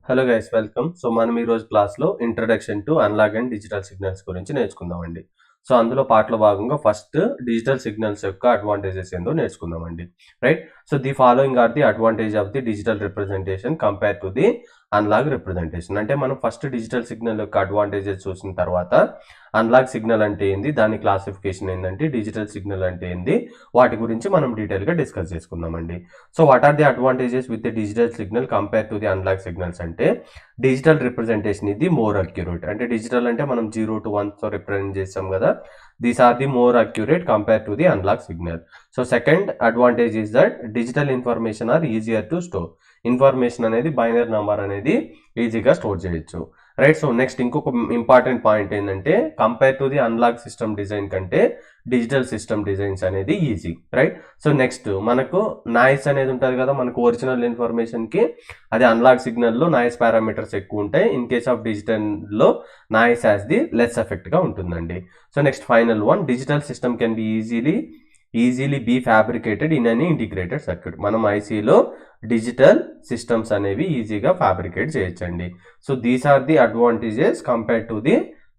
Hello guys, welcome. So మనం ఈ రోజు క్లాస్లో introduction to analog and digital signals గురించి నేర్చుకుందామండి. సో అందులో పార్ట్లో భాగంగా ఫస్ట్ డిజిటల్ సిగ్నల్స్ యొక్క అడ్వాంటేజెస్ ఏందో నేర్చుకుందామండి. Right. So the following are the advantage of the digital representation compare to the analog representation. అంటే మనం ఫస్ట్ డిజిటల్ సిగ్నల్ యొక్క అడ్వాంటేజెస్ చూసిన తర్వాత అనలాగ్ సిగ్నల్ అంటే ఏంది, దాని క్లాసిఫికేషన్ ఏంటంటే, డిజిటల్ సిగ్నల్ అంటే ఏంది, వాటి గురించి మనం డీటెయిల్గా డిస్కస్ చేసుకుందామండి. So what are the advantages with the digital signal compare to the analog signals అంటే, డిజిటల్ రిప్రజెంటేషన్ ఇది మోర్ అక్యురేట్. అంటే డిజిటల్ అంటే మనం 0 to 1తో రిప్రజెంట్ చేస్తాం కదా, these are the more accurate compare to the analog signal. So second advantage is that digital information are easier to store. Information అనేది binary number అనేది ఈజీగా స్టోర్ చేయొచ్చు. రైట్. సో నెక్స్ట్ ఇంకొక ఇంపార్టెంట్ పాయింట్ ఏంటంటే, compare to the analog system design కంటే digital system designs అనేది easy. Right. So next మనకు noise అనేది ఉంటుంది కదా, మనకు ఒరిజినల్ ఇన్ఫర్మేషన్కి అది అనలాగ్ సిగ్నల్లో నాయిస్ పారామీటర్స్ ఎక్కువ ఉంటాయి. ఇన్ కేస్ ఆఫ్ డిజిటల్లో నాయిస్ యాజ్ ది లెస్ ఎఫెక్ట్గా ఉంటుందండి. So next final one, digital system can be easily be fabricated in అని ఇంటిగ్రేటెడ్ సర్క్యూట్. మనం ఐసీలో డిజిటల్ సిస్టమ్స్ అనేవి ఈజీగా ఫ్యాబ్రికేట్ చేయొచ్చండి. So these are the advantages compare to the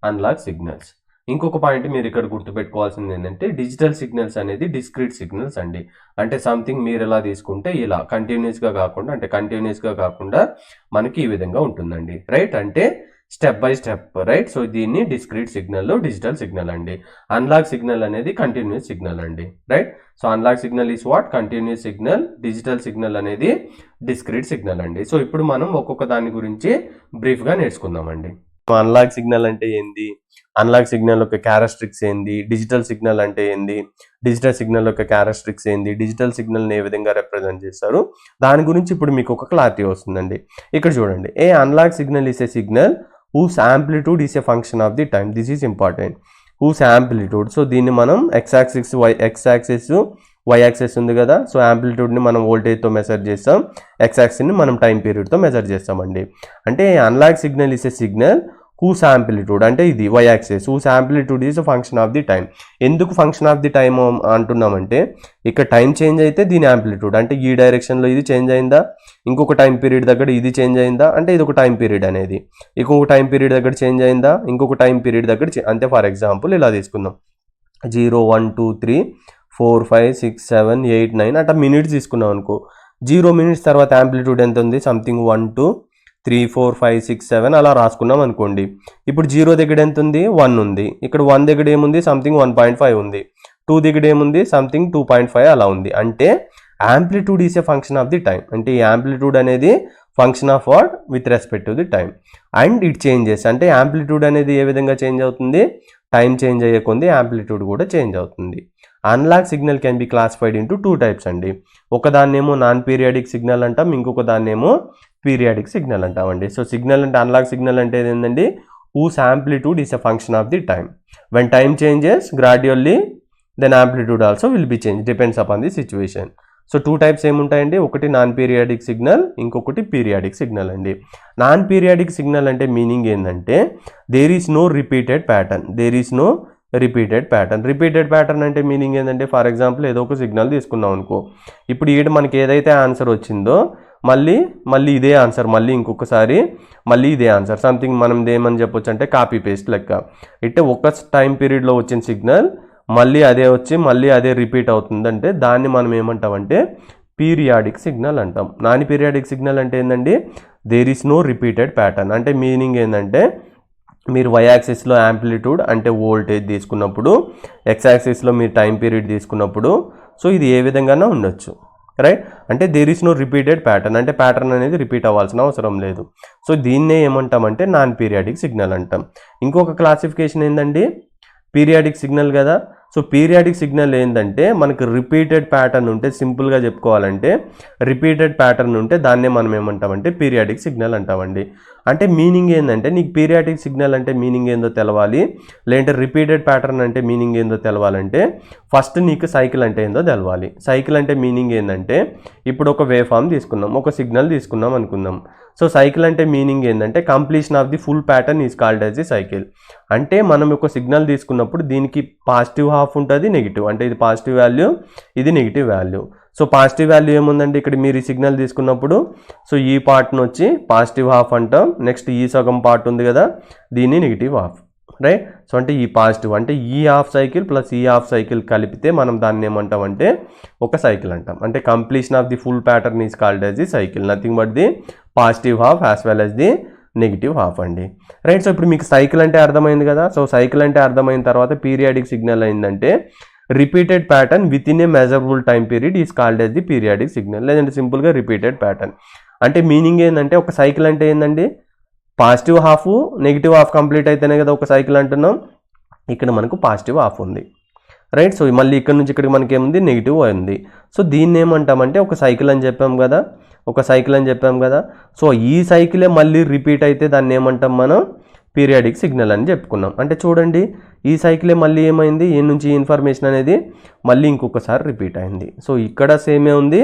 analog signals. ఇంకొక point మీరు ఇక్కడ గుర్తుపెట్టుకోవాల్సింది ఏంటంటే, డిజిటల్ సిగ్నల్స్ అనేది డిస్క్రీట్ సిగ్నల్స్ అండి. అంటే సంథింగ్ మీరు ఎలా తీసుకుంటే ఇలా కంటిన్యూస్గా కాకుండా మనకి ఈ విధంగా ఉంటుందండి. రైట్. అంటే step by step. Right. So దీన్ని డిస్క్రీట్ సిగ్నల్ డిజిటల్ సిగ్నల్ అండి. అనలాగ్ సిగ్నల్ అనేది కంటిన్యూస్ సిగ్నల్ అండి. Right. So analog signal is what, continuous signal. Digital signal అనేది డిస్క్రీట్ సిగ్నల్ అండి. సో ఇప్పుడు మనం ఒక్కొక్క దాని గురించి బ్రీఫ్గా నేర్చుకుందామండి. అనలాగ్ సిగ్నల్ అంటే ఏంది, అనలాగ్ సిగ్నల్ యొక్క క్యారెక్టరిస్టిక్స్ ఏంది, డిజిటల్ సిగ్నల్ అంటే ఏంది, డిజిటల్ సిగ్నల్ యొక్క క్యారెక్టరిస్టిక్స్ ఏంది, డిజిటల్ సిగ్నల్ని ఏ విధంగా రిప్రజెంట్ చేస్తారు, దాని గురించి ఇప్పుడు మీకు ఒక క్లారిటీ వస్తుందండి. ఇక్కడ చూడండి, a analog signal is a signal whose amplitude is a function of the time. This is important. Whose amplitude. So దీన్ని మనం x axis y axis ఉంది కదా, సో యాంప్లిట్యూడ్ని మనం వోల్టేజ్తో మెజర్ చేస్తాం, x axisని మనం టైం పీరియడ్తో మెజర్ చేస్తామండి. అంటే analog signal is a signal whose amplitude, అంటే ఇది y axis, whose amplitude is function of the time. ఎందుకు ఫంక్షన్ ఆఫ్ ది టైం అంటున్నామంటే, ఇక్కడ టైం చేంజ్ అయితే దీని యాంప్లిట్యూడ్, అంటే ఈ డైరెక్షన్లో ఇది చేంజ్ అయిందా, ఇంకొక టైం పీరియడ్ దగ్గర ఇది చేంజ్ అయిందా, అంటే ఇది ఒక టైం పీరియడ్ అనేది ఇంకొక టైం పీరియడ్ దగ్గర చేంజ్ అయిందా, ఇంకొక టైం పీరియడ్ దగ్గర అంటే ఫర్ ఎగ్జాంపుల్ ఇలా తీసుకుందాం, 0 1 2 3 4 5 6 7 8 9 అట్లా మినిట్స్ తీసుకున్నాం అనుకో, 0 minutes తర్వాత యాంప్లిట్యూడ్ ఎంత ఉంది, సంథింగ్ 1 2 3 4 5 6 7 అలా రాసుకున్నాం అనుకోండి. ఇప్పుడు 0 దగ్గర ఎంత ఉంది, 1 ఉంది. ఇక్కడ 1 దగ్గర ఏముంది, సంథింగ్ 1.5 ఉంది. 2 దగ్గర ఏముంది, సంథింగ్ 2.5 అలా ఉంది. అంటే amplitude is a function of the time. అంటే ఈ యాంప్లిట్యూడ్ అనేది function of what, with respect to the time. And it changes, అంటే యాంప్లిట్యూడ్ అనేది ఏ విధంగా చేంజ్ అవుతుంది, టైం చేంజ్ అయ్యే కొద్ది యాంప్లిట్యూడ్ కూడా చేంజ్ అవుతుంది. Analog signal can be classified into 2 types అండి. ఒకదాన్నేమో నాన్ పీరియాడిక్ సిగ్నల్ అంటాం, ఇంకొక దాన్నేమో పీరియాడిక్ సిగ్నల్ అంటామండి. సో సిగ్నల్ అంటే, అనలాగ్ సిగ్నల్ అంటే ఏంటండి, whose amplitude is a function of the time. When time changes gradually, then amplitude also will be change, depends upon the situation. So 2 types ఏముంటాయండి, ఒకటి non periodic signal, ఇంకొకటి periodic signal అండి. Non periodic signal అంటే meaning ఏంటంటే, there is no repeated pattern. Repeated pattern అంటే meaning ఏంటంటే, for example ఏదో ఒక సిగ్నల్ తీసుకున్నాం అనుకో, ఇప్పుడు ఈడ మనకి ఏదైతే ఆన్సర్ వచ్చిందో మళ్ళీ ఇదే ఆన్సర్, మళ్ళీ ఇంకొకసారి మళ్ళీ ఇదే ఆన్సర్, సంథింగ్ మనం ఏమని చెప్పొచ్చు అంటే కాపీ పేస్ట్ లెక్క. ఇట్టే ఒక టైం పీరియడ్లో వచ్చిన సిగ్నల్ మళ్ళీ అదే వచ్చి మళ్ళీ అదే రిపీట్ అవుతుందంటే దాన్ని మనం ఏమంటామంటే పీరియాడిక్ సిగ్నల్ అంటాం. నాన్ పీరియాడిక్ సిగ్నల్ అంటే ఏంటండి, there is no repeated pattern. అంటే మీనింగ్ ఏంటంటే, మీరు y యాక్సిస్లో యాంప్లిట్యూడ్ అంటే వోల్టేజ్ తీసుకున్నప్పుడు, x యాక్సిస్లో మీరు టైం పీరియడ్ తీసుకున్నప్పుడు, సో ఇది ఏ విధంగానే ఉండొచ్చు. రైట్. అంటే there is no repeated pattern, అంటే ప్యాటర్న్ అనేది రిపీట్ అవ్వాల్సిన అవసరం లేదు. సో దీన్నే ఏమంటామంటే నాన్ పీరియాడిక్ సిగ్నల్ అంటాం. ఇంకొక క్లాసిఫికేషన్ ఏంటండి, పీరియాడిక్ సిగ్నల్ కదా. సో పీరియాడిక్ సిగ్నల్ ఏంటంటే, మనకు రిపీటెడ్ ప్యాటర్న్ ఉంటే, సింపుల్గా చెప్పుకోవాలంటే రిపీటెడ్ ప్యాటర్న్ ఉంటే దాన్నే మనం ఏమంటామంటే పీరియాడిక్ సిగ్నల్ అంటామండి. అంటే మీనింగ్ ఏంటంటే, నీకు పీరియాడిక్ సిగ్నల్ అంటే మీనింగ్ ఏందో తెలవాలి, లేదంటే రిపీటెడ్ ప్యాటర్న్ అంటే మీనింగ్ ఏందో తెలవాలంటే ఫస్ట్ నీకు సైకిల్ అంటే ఏందో తెలవాలి. సైకిల్ అంటే మీనింగ్ ఏంటంటే, ఇప్పుడు ఒక వేవ్ ఫామ్ తీసుకున్నాం, ఒక సిగ్నల్ తీసుకున్నాం అనుకుందాం. సో సైకిల్ అంటే మీనింగ్ ఏంటంటే, completion of the full pattern is called as the cycle. అంటే మనం ఒక సిగ్నల్ తీసుకున్నప్పుడు దీనికి పాజిటివ్ హాఫ్ ఉంటుంది, నెగిటివ్, అంటే ఇది పాజిటివ్ వాల్యూ, ఇది negative value. So positive value ఏముందండి, ఇక్కడ మీరు ఈ సిగ్నల్ తీసుకున్నప్పుడు సో ఈ పార్ట్ను వచ్చి పాజిటివ్ హాఫ్ అంటాం. నెక్స్ట్ ఈ సగం పార్ట్ ఉంది కదా, దీన్ని నెగిటివ్ హాఫ్, రైట్. సో అంటే ఈ పాజిటివ్ అంటే ఈ హాఫ్ సైకిల్ ప్లస్ ఈ హాఫ్ సైకిల్ కలిపితే మనం దాన్ని ఏమంటాం అంటే ఒక సైకిల్ అంటాం. అంటే completion of the full pattern is called as the cycle, nothing but the positive half as well as the negative half అండి, రైట్. సో ఇప్పుడు మీకు సైకిల్ అంటే అర్థమైంది కదా. సో సైకిల్ అంటే అర్థమైన తర్వాత పీరియాడిక్ సిగ్నల్ అయిందంటే repeated pattern with in a measurable time period is called as the periodic signal, లేదంటే సింపుల్గా రిపీటెడ్ ప్యాటర్న్. అంటే మీనింగ్ ఏంటంటే ఒక సైకిల్ అంటే ఏంటండి, positive half negative half complete అయితేనే కదా ఒక సైకిల్ అంటున్నాం. ఇక్కడ మనకు పాజిటివ్ హాఫ్ ఉంది, రైట్. సో మళ్ళీ ఇక్కడ నుంచి ఇక్కడికి మనకి ఏముంది, నెగిటివ్ ఉంది. సో దీన్ని ఏమంటామంటే ఒక సైకిల్ అని చెప్పాం కదా, ఒక సైకిల్ అని చెప్పాం కదా. సో ఈ సైకిలే మళ్ళీ రిపీట్ అయితే దాన్ని ఏమంటాం మనం, పీరియాడిక్ సిగ్నల్ అని చెప్పుకున్నాం. అంటే చూడండి ఈ సైకిలే మళ్ళీ ఏమైంది, ఈ నుంచి ఇన్ఫర్మేషన్ అనేది మళ్ళీ ఇంకొకసారి రిపీట్ అయింది. సో ఇక్కడ సేమే ఉంది,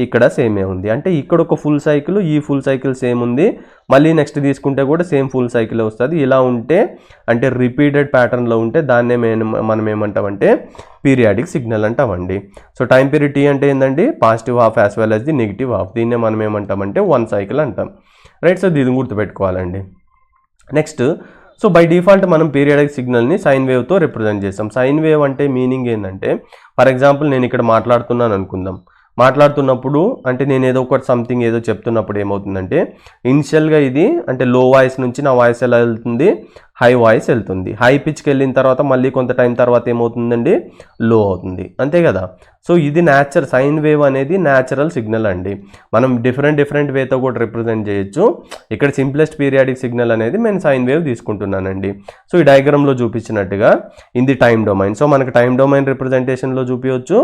ఇక్కడ సేమే ఉంది. అంటే ఇక్కడ ఒక ఫుల్ సైకిల్, ఈ ఫుల్ సైకిల్ సేమ్ ఉంది, మళ్ళీ నెక్స్ట్ తీసుకుంటే కూడా సేమ్ ఫుల్ సైకిల్ వస్తుంది. ఇలా ఉంటే అంటే రిపీటెడ్ ప్యాటర్న్లో ఉంటే దాన్నే మనం ఏమంటామంటే పీరియాడిక్ సిగ్నల్ అంటామండి. సో టైం పీరియడ్ టీ అంటే ఏంటండి, positive half as well as the negative half, దీన్నే మనం ఏమంటామంటే వన్ సైకిల్ అంటాం, రైట్. సో దీన్ని గుర్తుపెట్టుకోవాలండి. నెక్స్ట్ సో బై డిఫాల్ట్ మనం పీరియాడిక్ సిగ్నల్ని సైన్ వేవ్తో రిప్రజెంట్ చేస్తాం. సైన్ వేవ్ అంటే మీనింగ్ ఏంటంటే, ఫర్ ఎగ్జాంపుల్ నేను ఇక్కడ మాట్లాడుతున్నాను అనుకుందాం. మాట్లాడుతున్నప్పుడు అంటే నేను ఏదో ఒకటి సంథింగ్ ఏదో చెప్తున్నప్పుడు ఏమవుతుందంటే ఇనిషియల్గా ఇది అంటే లో వాయిస్ నుంచి నా వాయిస్ ఎలా వెళ్తుంది, హై వాయిస్ వెళ్తుంది. హై పిచ్కి వెళ్ళిన తర్వాత మళ్ళీ కొంత టైం తర్వాత ఏమవుతుందండి, లో అవుతుంది, అంతే కదా. సో ఇది సైన్ వేవ్ అనేది న్యాచురల్ సిగ్నల్ అండి. మనం డిఫరెంట్ వేతో కూడా రిప్రజెంట్ చేయొచ్చు. ఇక్కడ సింప్లెస్ట్ పీరియాడిక్ సిగ్నల్ అనేది నేను సైన్ వేవ్ తీసుకుంటున్నానండి. సో ఈ డయాగ్రామ్లో చూపించినట్టుగా in the time domain. So మనకు టైం డొమైన్ రిప్రజెంటేషన్లో చూపించవచ్చు,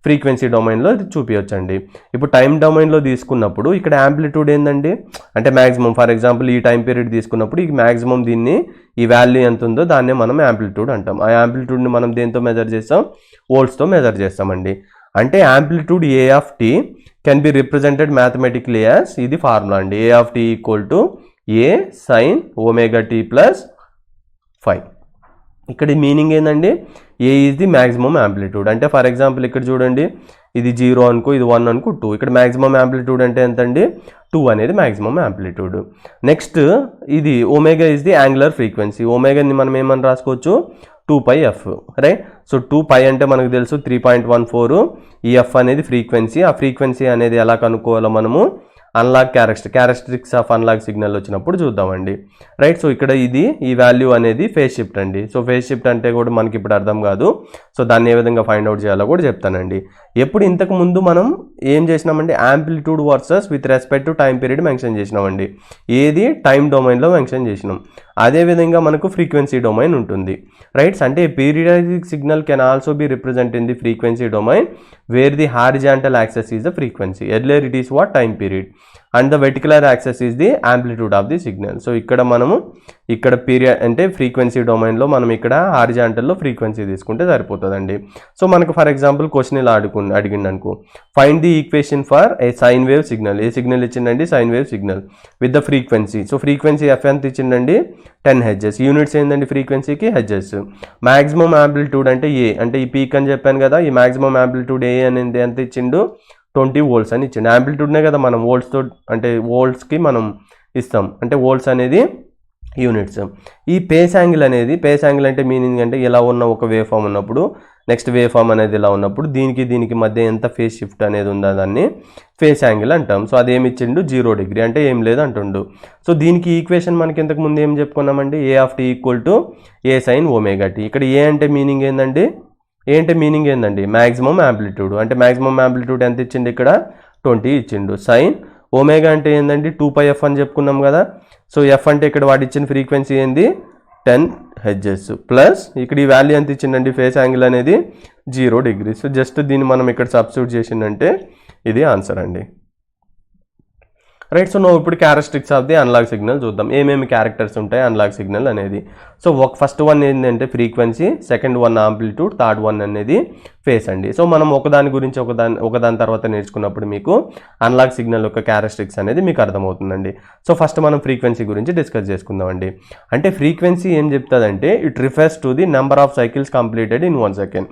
ఫ్రీక్వెన్సీ డొమైన్లో చూపించవచ్చు అండి. ఇప్పుడు టైం డొమైన్లో తీసుకున్నప్పుడు ఇక్కడ యాంప్లిట్యూడ్ ఏందండి అంటే మ్యాక్సిమం, ఫర్ ఎగ్జాంపుల్ ఈ టైం పీరియడ్ తీసుకున్నప్పుడు ఈ మ్యాక్సిమం దీన్ని ఈ వాల్యూ ఎంత ఉందో దాన్నే మనం యాంప్లిట్యూడ్ అంటాం. ఆ యాంప్లిట్యూడ్ని మనం దేంతో మెజర్ చేస్తాం, వోల్ట్స్తో మెజర్ చేస్తామండి. అంటే amplitude A of T can be represented mathematically as, ఇది ఫార్ములా అండి, A of T equal to A sine omega T plus 5. ఇక్కడ మీనింగ్ ఏంటండి, A is the maximum amplitude. అంటే ఫర్ ఎగ్జాంపుల్ ఇక్కడ చూడండి ఇది 0 అనుకో, ఇది 1 అనుకో, 2. ఇక్కడ మ్యాక్సిమం యాంప్లిట్యూడ్ అంటే ఎంతండి, 2 అనేది మ్యాక్సిమం యాంప్లిట్యూడ్. నెక్స్ట్ ఇది omega is the angular frequency. ఒమేగాని మనం ఏమని రాసుకోవచ్చు, 2πf, రైట్. సో 2π అంటే మనకు తెలుసు 3.14. ఈ ఎఫ్ అనేది ఫ్రీక్వెన్సీ. ఆ ఫ్రీక్వెన్సీ అనేది ఎలా కనుక్కోవాలో మనము unlock characteristics of unlock signal వచ్చినప్పుడు చూద్దామండి, రైట్. సో ఇక్కడ ఇది ఈ వాల్యూ అనేది ఫేజ్ షిఫ్ట్ అండి. సో ఫేజ్ షిఫ్ట్ అంటే కూడా మనకి ఇప్పుడు అర్థం కాదు. సో దాన్ని ఏ విధంగా ఫైండ్ అవుట్ చేయాలో కూడా చెప్తానండి. ఎప్పుడు ఇంతకు ముందు మనం ఏం చేసినామంటే amplitude versus with respect to time period mention చేసినామండి. ఏది టైం డొమైన్లో మెన్షన్ చేసినాం. అదేవిధంగా మనకు ఫ్రీక్వెన్సీ డొమైన్ ఉంటుంది, రైట్స్. అంటే periodic signal can also be represent in the frequency domain where the horizontal axis is the frequency. Earlier it is what, time period, and the vertical axis is the amplitude of the signal. So ఇక్కడ మనము ఇక్కడ period అంటే frequency డొమైన్లో మనం ఇక్కడ హారిజాంటల్లో frequency తీసుకుంటే సరిపోతుందండి. So మనకు ఫర్ ఎగ్జాంపుల్ క్వశ్చన్ ఇలా అడిగింది అనుకో, find the equation for a sine wave signal. ఏ సిగ్నల్ ఇచ్చిండండి, sine wave signal with the frequency. So frequency F ఎంత ఇచ్చిండండి, 10 హెచ్ఎస్. యూనిట్స్ ఏంటండి ఫ్రీక్వెన్సీకి, హెచ్ఎస్. మ్యాక్సిమం యాంప్లిట్యూడ్ అంటే ఏ, అంటే ఈ పీక్ అని చెప్పాను కదా, ఈ మ్యాక్సిమం యాంప్లిట్యూడ్ ఏ అనేది ఎంత ఇచ్చిండు, 20 వోల్ట్స్ అని ఇచ్చిండు. యాంప్లిట్యూడ్నే కదా మనం వోల్ట్స్తో అంటే వోల్ట్స్కి మనం ఇస్తాం, అంటే వోల్ట్స్ అనేది యూనిట్స్. ఈ పేస్ యాంగిల్ అంటే మీనింగ్ అంటే ఇలా ఉన్న ఒక వేవ్ ఫామ్ ఉన్నప్పుడు నెక్స్ట్ వేవ్ ఫామ్ అనేది ఇలా ఉన్నప్పుడు దీనికి మధ్య ఎంత ఫేస్ షిఫ్ట్ అనేది ఉందో దాన్ని ఫేస్ యాంగిల్ అంటాం. సో అదేమి ఇచ్చిండు, 0 డిగ్రీ, అంటే ఏం లేదు అంటుండు. సో దీనికి ఈక్వేషన్ మనకి ఇంతకు ముందు ఏం చెప్పుకున్నామండి, A of T equal to A sine omega T. ఇక్కడ ఏ అంటే మీనింగ్ ఏందండి, మ్యాక్సిమం యాంప్లిట్యూడ్. అంటే మ్యాక్సిమం యాంప్లిట్యూడ్ ఎంత ఇచ్చిండు, ఇక్కడ 20 ఇచ్చిండు. సైన్ ఒమేగా అంటే ఏందండి, 2πf అని చెప్పుకున్నాం కదా. సో ఎఫ్ అంటే ఇక్కడ వాడు ఇచ్చిన ఫ్రీక్వెన్సీ ఏంది, 10 హెచ్ఎస్ ప్లస్ ఇక్కడ ఈ వాల్యూ ఎంత ఇచ్చిందండి, ఫేస్ యాంగిల్ అనేది 0 డిగ్రీ. సో జస్ట్ దీన్ని మనం ఇక్కడ సబ్స్టిట్యూట్ చేసిందంటే ఇది ఆన్సర్ అండి, రైట్. సో నువ్వు ఇప్పుడు characteristics of the unlock signal చూద్దాం. ఏమేమి క్యారెక్టర్స్ ఉంటాయి అన్లాక్ సిగ్నల్ అనేది. సో ఫస్ట్ వన్ ఏంటంటే frequency, second one amplitude, third one అనేది ఫేస్ అండి. సో మనం ఒకదాని గురించి ఒకదాని తర్వాత నేర్చుకున్నప్పుడు మీకు అన్లాక్ సిగ్నల్ యొక్క క్యారెక్టరిస్టిక్స్ అనేది మీకు అర్థమవుతుందండి. సో ఫస్ట్ మనం ఫ్రీక్వెన్సీ గురించి డిస్కస్ చేసుకుందామండి. అంటే ఫ్రీక్వెన్సీ ఏం చెప్తుందంటే it refers to the number of cycles completed in 1 second.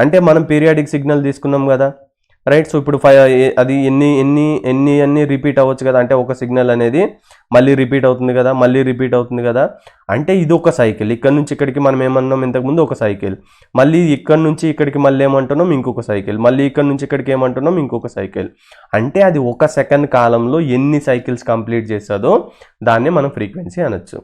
అంటే మనం పీరియాడిక్ సిగ్నల్ తీసుకున్నాం కదా, రైట్. సో ఇప్పుడు అది ఎన్ని రిపీట్ అవ్వచ్చు కదా, అంటే ఒక సిగ్నల్ అనేది మళ్ళీ రిపీట్ అవుతుంది కదా, అంటే ఇది ఒక సైకిల్. ఇక్కడ నుంచి ఇక్కడికి మనం ఏమన్నాం ఇంతకుముందు, ఒక సైకిల్. మళ్ళీ ఇక్కడ నుంచి ఇక్కడికి మళ్ళీ ఏమంటున్నాం, ఇంకొక సైకిల్. మళ్ళీ ఇక్కడ నుంచి ఇక్కడికి ఏమంటున్నాం, ఇంకొక సైకిల్. అంటే అది ఒక సెకండ్ కాలంలో ఎన్ని సైకిల్స్ కంప్లీట్ చేస్తుందో దాన్ని మనం ఫ్రీక్వెన్సీ అనొచ్చు.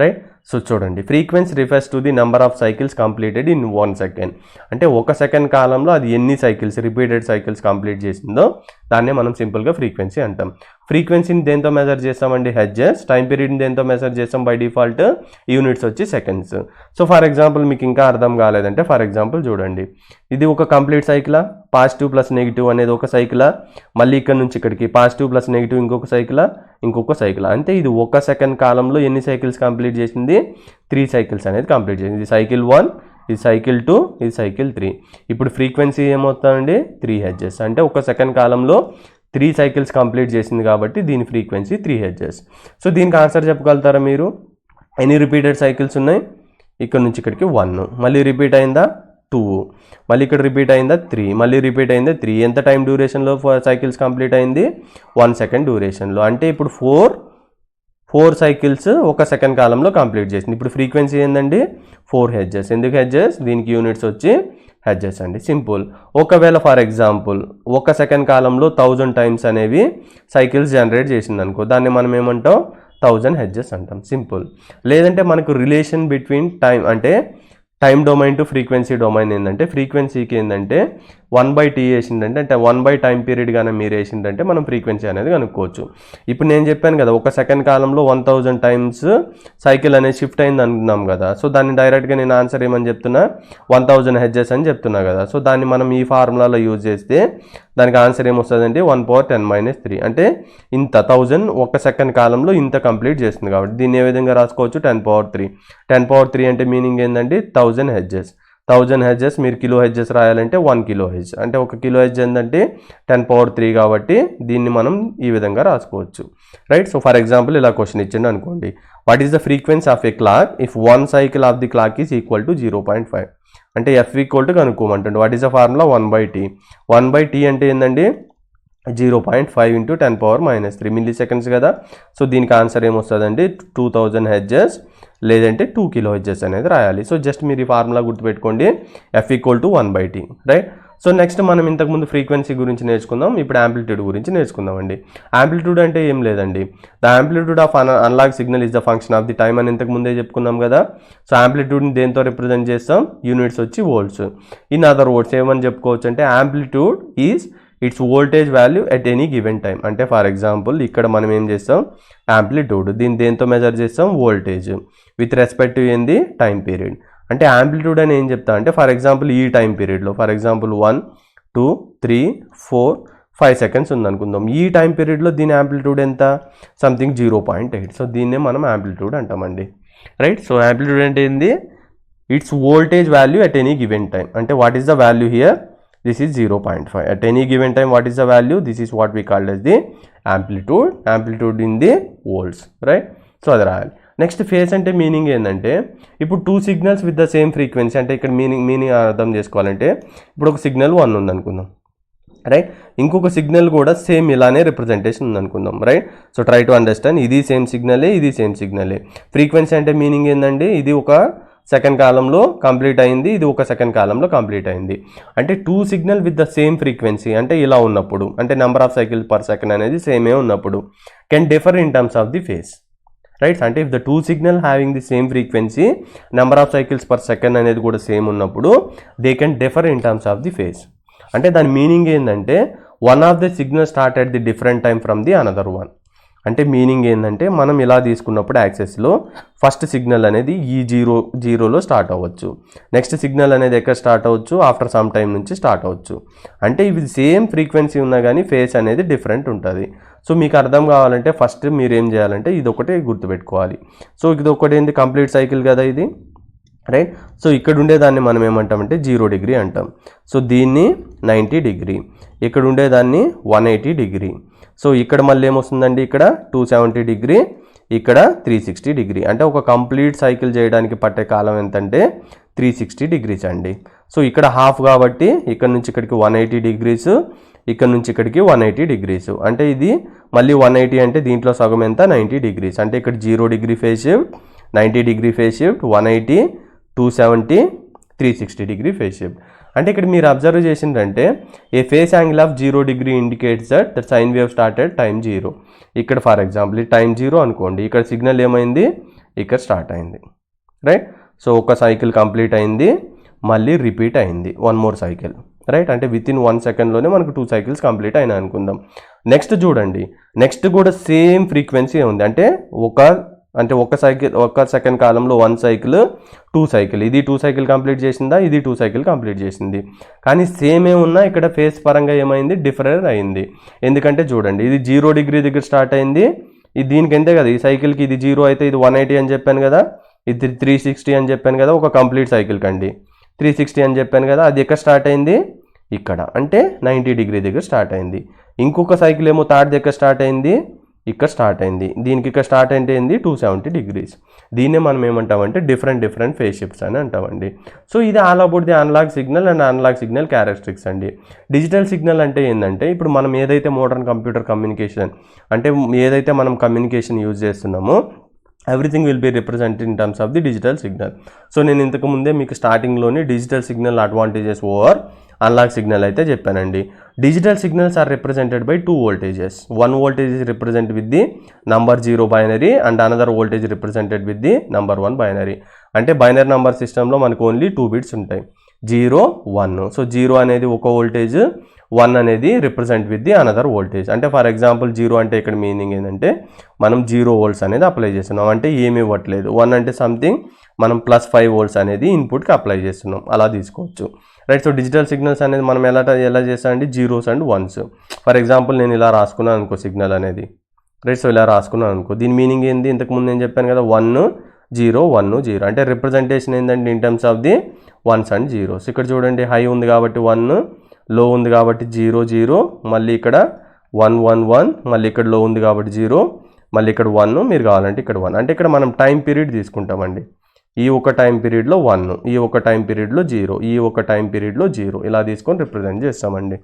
రైట్. సో చూడండి, frequency refers to the number of cycles completed in 1 second. అంటే ఒక సెకండ్ కాలంలో అది ఎన్ని సైకిల్స్, రిపీటెడ్ సైకిల్స్ కంప్లీట్ చేసిందో దాన్నే మనం సింపుల్గా ఫ్రీక్వెన్సీ అంటాం. ఫ్రీక్వెన్సీని దేంతో మెజర్ చేస్తామండి, హెర్ట్జ్. టైం పీరియడ్ని దేంతో మెజర్ చేస్తాం, బై డిఫాల్ట్ యూనిట్స్ వచ్చి సెకండ్స్. సో ఫర్ ఎగ్జాంపుల్ మీకు ఇంకా అర్థం కాలేదంటే, ఫర్ ఎగ్జాంపుల్ చూడండి, ఇది ఒక కంప్లీట్ సైకిలా, పాజిటివ్ ప్లస్ నెగిటివ్ అనేది ఒక సైకిలా, మళ్ళీ ఇక్కడ నుంచి ఇక్కడికి పాజిటివ్ ప్లస్ నెగిటివ్ ఇంకొక సైకిలా, అంటే ఇది ఒక సెకండ్ కాలంలో ఎన్ని సైకిల్స్ కంప్లీట్ చేసింది, 3 సైకిల్స్ అనేది కంప్లీట్ చేసింది. ఇది సైకిల్ 1, ఇది సైకిల్ 2, ఇది సైకిల్ 3. ఇప్పుడు ఫ్రీక్వెన్సీ ఏమవుతుందండి, 3 హెర్ట్జ్. అంటే ఒక సెకండ్ కాలంలో 3 సైకిల్స్ కంప్లీట్ చేసింది కాబట్టి దీని ఫ్రీక్వెన్సీ 3 హెర్ట్జ్. సో దీనికి ఆన్సర్ చెప్పగలుగుతారా మీరు, ఎన్ని రిపీటెడ్ సైకిల్స్ ఉన్నాయి, ఇక్కడ నుంచి ఇక్కడికి 1, మళ్ళీ రిపీట్ అయిందా 2, మళ్ళీ ఇక్కడ రిపీట్ అయిందా 3, మళ్ళీ రిపీట్ అయిందా 3. ఎంత టైం డ్యూరేషన్లో సైకిల్స్ కంప్లీట్ అయింది, 1 సెకండ్ డ్యూరేషన్లో. అంటే ఇప్పుడు 4 సైకిల్స్ ఒక సెకండ్ కాలంలో కంప్లీట్ చేసింది. ఇప్పుడు ఫ్రీక్వెన్సీ ఏందండి, 4 హెర్ట్జ్. ఎందుకు హెర్ట్జ్, దీనికి యూనిట్స్ వచ్చి హెర్ట్జ్ అండి, సింపుల్. ఒకవేళ ఫర్ ఎగ్జాంపుల్ ఒక సెకండ్ కాలంలో 1000 టైమ్స్ అనేవి సైకిల్స్ జనరేట్ చేసింది అనుకో, దాన్ని మనం ఏమంటాం, 1000 హెర్ట్జ్ అంటాం, సింపుల్. లేదంటే మనకు రిలేషన్ బిట్వీన్ టైం, అంటే time domain to frequency domain ఏంటంటే, ఫ్రీక్వెన్సీకి ఏంటంటే 1/t వేసిందంటే, అంటే 1 టైం పీరియడ్ కానీ మీరు వేసిందంటే మనం ఫ్రీక్వెన్సీ అనేది కనుక్కోవచ్చు. ఇప్పుడు నేను చెప్పాను కదా, ఒక సెకండ్ కాలంలో 1000 టైమ్స్ సైకిల్ అనేది షిఫ్ట్ అయింది అనుకున్నాం కదా. సో దాన్ని డైరెక్ట్గా నేను ఆన్సర్ ఏమని చెప్తున్నా, 1000 హెర్ట్జ్ అని చెప్తున్నా కదా. సో దాన్ని మనం ఈ ఫార్ములాలో యూజ్ చేస్తే దానికి ఆన్సర్ ఏమొస్తుందంటే 1/10-3. అంటే ఇంత 1000 ఒక సెకండ్ కాలంలో ఇంత కంప్లీట్ చేస్తుంది కాబట్టి దీన్ని ఏ విధంగా రాసుకోవచ్చు, 10^3. 10^3 అంటే మీనింగ్ ఏంటంటే 1000 హెర్ట్జ్. 1000 హెర్ట్జ్ మీరు కిలో హెర్ట్జ్ రాయాలంటే 1 కిలో హెర్ట్జ్. అంటే ఒక కిలో హెర్ట్జ్ ఏంటంటే 10^3 కాబట్టి దీన్ని మనం ఈ విధంగా రాసుకోవచ్చు. రైట్. సో ఫర్ ఎగ్జాంపుల్ ఇలా క్వశ్చన్ ఇచ్చిండు అనుకోండి, what is the frequency of a clock if 1 cycle of the clock is equal to 0.5. అంటే ఎఫ్ ఈక్వల్ టు కనుక్కోమంటుండే. What is the formula, 1/t. 1/t అంటే ఏంటండి, 0.5 × 10⁻³ మిల్లీ సెకండ్స్ కదా. So దీనికి answer ఏమొస్తుందండి, 2000 హెర్ట్జ్ లేదంటే 2 కిలో హెర్ట్జ్ అనేది రాయాలి. సో జస్ట్ మీరు ఈ ఫార్ములా గుర్తుపెట్టుకోండి, F equal to 1/t. Right. So next మనం ఇంతకుముందు ఫ్రీక్వెన్సీ గురించి నేర్చుకుందాం, ఇప్పుడు యాంప్లిట్యూడ్ గురించి నేర్చుకుందామండి. యాంప్లిట్యూడ్ అంటే ఏం లేదండి, the amplitude of analog signal is the function of the time అని ఇంతకు ముందే చెప్పుకున్నాం కదా. సో యాంప్లిట్యూడ్ని దేంతో రిప్రజెంట్ చేస్తాం, యూనిట్స్ వచ్చి వోల్ట్స్. ఇన్ అదర్ వర్డ్స్ ఏమని చెప్పుకోవచ్చు అంటే, amplitude is it's voltage value at any given time. అంటే ఫర్ ఎగ్జాంపుల్ ఇక్కడ మనం ఏం చేస్తాం, యాంప్లిట్యూడ్ దీన్ని దేంతో మెజర్ చేస్తాం, వోల్టేజ్ విత్ రెస్పెక్ట్ టు ఏంది, టైం పీరియడ్. అంటే యాంప్లిట్యూడ్ అని ఏం చెప్తా అంటే, ఫర్ ఎగ్జాంపుల్ ఈ టైం పీరియడ్లో, ఫర్ ఎగ్జాంపుల్ 1, 2, 3, 4, 5 సెకండ్స్ ఉందనుకుందాం. ఈ టైం పీరియడ్లో దీని యాంప్లిట్యూడ్ ఎంత, సంథింగ్ 0.8. సో దీన్నే మనం యాంప్లిట్యూడ్ అంటామండి. రైట్. సో యాంప్లిట్యూడ్ అంటే ఏంది, it's voltage value at any given time. అంటే what is the value here, this is 0.5 at any given time. What is the value, this is what we called as the amplitude in the volts. Right. So అది రాయాలి. Next face అంటే meaning ఏంటంటే, ఇప్పుడు 2 signals with the same frequency. అంటే ఇక్కడ meaning అర్థం చేసుకోవాలంటే, ఇప్పుడు ఒక సిగ్నల్ 1 ఉందనుకుందాం. రైట్. ఇంకొక సిగ్నల్ కూడా సేమ్ ఇలానే రిప్రజెంటేషన్ ఉందనుకుందాం. Right. So try to understand, ఇది సేమ్ సిగ్నలే, ఇది సేమ్ సిగ్నలే. ఫ్రీక్వెన్సీ అంటే మీనింగ్ ఏంటంటే, ఇది ఒక సెకండ్ కాలంలో కంప్లీట్ అయింది, ఇది ఒక సెకండ్ కాలంలో కంప్లీట్ అయింది. అంటే 2 signal with the same frequency అంటే ఇలా ఉన్నప్పుడు, అంటే number of cycle per second అనేది సేమే ఉన్నప్పుడు, can differ in terms of the phase. Right. అంటే if the 2 signal having the same frequency, number of cycles per second అనేది కూడా సేమ్ ఉన్నప్పుడు, they can differ in terms of the phase. అంటే దాని మీనింగ్ ఏంటంటే, one of the signal start at the different time from the another one. అంటే meaning ఏంటంటే, మనం ఇలా తీసుకున్నప్పుడు యాక్సెస్లో ఫస్ట్ సిగ్నల్ అనేది ఈ 0లో స్టార్ట్ అవ్వచ్చు. నెక్స్ట్ సిగ్నల్ అనేది ఎక్కడ స్టార్ట్ అవ్వచ్చు, ఆఫ్టర్ సమ్ టైం నుంచి స్టార్ట్ అవ్వచ్చు. అంటే ఇవి సేమ్ ఫ్రీక్వెన్సీ ఉన్నా కానీ ఫేస్ అనేది డిఫరెంట్ ఉంటుంది. సో మీకు అర్థం కావాలంటే ఫస్ట్ మీరు ఏం చేయాలంటే ఇది ఒకటే గుర్తుపెట్టుకోవాలి. సో ఇది ఒకటి ఏంటి, కంప్లీట్ సైకిల్ కదా ఇది. రైట్. సో ఇక్కడ ఉండేదాన్ని మనం ఏమంటామంటే 0 డిగ్రీ అంటాం. సో దీన్ని 90 డిగ్రీ, ఇక్కడ ఉండేదాన్ని 180 డిగ్రీ. సో ఇక్కడ మళ్ళీ ఏమొస్తుందండి, ఇక్కడ 270 డిగ్రీ, ఇక్కడ 360 డిగ్రీ. అంటే ఒక కంప్లీట్ సైకిల్ చేయడానికి పట్టే కాలం ఎంతంటే 360 డిగ్రీస్ అండి. సో ఇక్కడ హాఫ్ కాబట్టి ఇక్కడ నుంచి ఇక్కడికి 180 డిగ్రీస్, ఇక్కడ నుంచి ఇక్కడికి 180 డిగ్రీస్. అంటే ఇది మళ్ళీ 180 అంటే దీంట్లో సగం ఎంత 90 డిగ్రీస్. అంటే ఇక్కడ 0 degree phase shift, 90 degree phase shift, 180, 270, 360 degree phase shift. అంటే ఇక్కడ మీరు అబ్జర్వ్ చేసిందంటే a phase angle of 0 degree indicates that sine wave started time 0. ఇక్కడ ఫర్ ఎగ్జాంపుల్ ఈ టైం 0 అనుకోండి, ఇక్కడ సిగ్నల్ ఏమైంది, ఇక్కడ స్టార్ట్ అయింది, రైట్. సో ఒక సైకిల్ కంప్లీట్ అయింది, మళ్ళీ రిపీట్ అయింది, 1 మోర్ సైకిల్, రైట్. అంటే విత్ ఇన్ 1 సెకండ్లోనే మనకు 2 సైకిల్స్ కంప్లీట్ అయినా అనుకుందాం. నెక్స్ట్ చూడండి, నెక్స్ట్ కూడా సేమ్ ఫ్రీక్వెన్సీ ఉంది. అంటే ఒక సెకండ్ కాలంలో 1 సైకిల్, 2 సైకిల్, ఇది 2 సైకిల్ కంప్లీట్ చేసిందా, ఇది 2 సైకిల్ కంప్లీట్ చేసింది. కానీ సేమ్ ఉన్నా ఇక్కడ ఫేస్ పరంగా ఏమైంది, డిఫరెంట్ అయింది. ఎందుకంటే చూడండి, ఇది 0 డిగ్రీ దగ్గర స్టార్ట్ అయింది, ఇది దీనికి ఎంతే కదా, ఈ సైకిల్కి ఇది 0 అయితే ఇది 180 అని చెప్పాను కదా, ఇది 360 అని చెప్పాను కదా, ఒక కంప్లీట్ సైకిల్ కండి 360 అని చెప్పాను కదా. అది ఎక్కడ స్టార్ట్ అయింది, ఇక్కడ, అంటే 90 డిగ్రీ దగ్గర స్టార్ట్ అయింది. ఇంకొక సైకిల్ ఏమో థర్డ్ దగ్గర స్టార్ట్ అయింది, ఇక్కడ స్టార్ట్ అయింది, దీనికి ఇక్కడ స్టార్ట్ అంటే ఏంది 270 డిగ్రీస్. దీన్నే మనం ఏమంటామంటే డిఫరెంట్ ఫేజ్ షిఫ్ట్స్ అని అంటామండి. సో ఇది all about the analog signal and analog signal characteristics అండి. డిజిటల్ సిగ్నల్ అంటే ఏంటంటే ఇప్పుడు మనం ఏదైతే మోడర్న్ కంప్యూటర్ కమ్యూనికేషన్ అంటే ఏదైతే మనం కమ్యూనికేషన్ యూజ్ చేస్తున్నామో everything will be represented in terms of the digital signal. So నేను ఇంతకు ముందే మీకు స్టార్టింగ్లోని digital signal advantages over analog signal అయితే చెప్పానండి. Digital signals are represented by 2 voltages. 1 voltage is represented with the number 0 binary and another voltage represented with the number 1 binary. అంటే binary number సిస్టంలో మనకు ఓన్లీ 2 బిట్స్ ఉంటాయి, 0, 1. So 0 అనేది ఒక voltage, 1 అనేది represent with the another voltage. అంటే for example 0 అంటే ఇక్కడ మీనింగ్ ఏంటంటే మనం 0 volts అనేది అప్లై చేస్తున్నాం, అంటే ఏమి ఇవ్వట్లేదు. 1 అంటే సంథింగ్ మనం +5 volts అనేది ఇన్పుట్కి అప్లై చేస్తున్నాం, అలా తీసుకోవచ్చు, రైట్. సో డిజిటల్ సిగ్నల్స్ అనేది మనం ఎలా చేస్తామండి, 0s and 1s. For example నేను ఇలా రాసుకున్నాను అనుకో సిగ్నల్ అనేది, రైట్. సో ఇలా రాసుకున్నాను అనుకో, దీని మీనింగ్ ఏంది, ఇంతకుముందు నేను చెప్పాను కదా 1, 0, 1, 0. అంటే రిప్రజెంటేషన్ ఏంటంటే in terms of the 1s and 0s. ఇక్కడ చూడండి హై ఉంది కాబట్టి 1, లో ఉంది కాబట్టి 0, 0, మళ్ళీ ఇక్కడ 1, 1, 1, మళ్ళీ ఇక్కడ లో ఉంది కాబట్టి 0, మళ్ళీ ఇక్కడ 1, మీరు కావాలంటే ఇక్కడ 1. అంటే ఇక్కడ మనం టైం పీరియడ్ తీసుకుంటామండి. ఈ ఒక టైం పీరియడ్లో 1, ఈ ఒక టైం పీరియడ్లో 0, ఈ ఒక టైం పీరియడ్లో 0, ఇలా తీసుకొని రిప్రజెంట్ చేస్తామండి.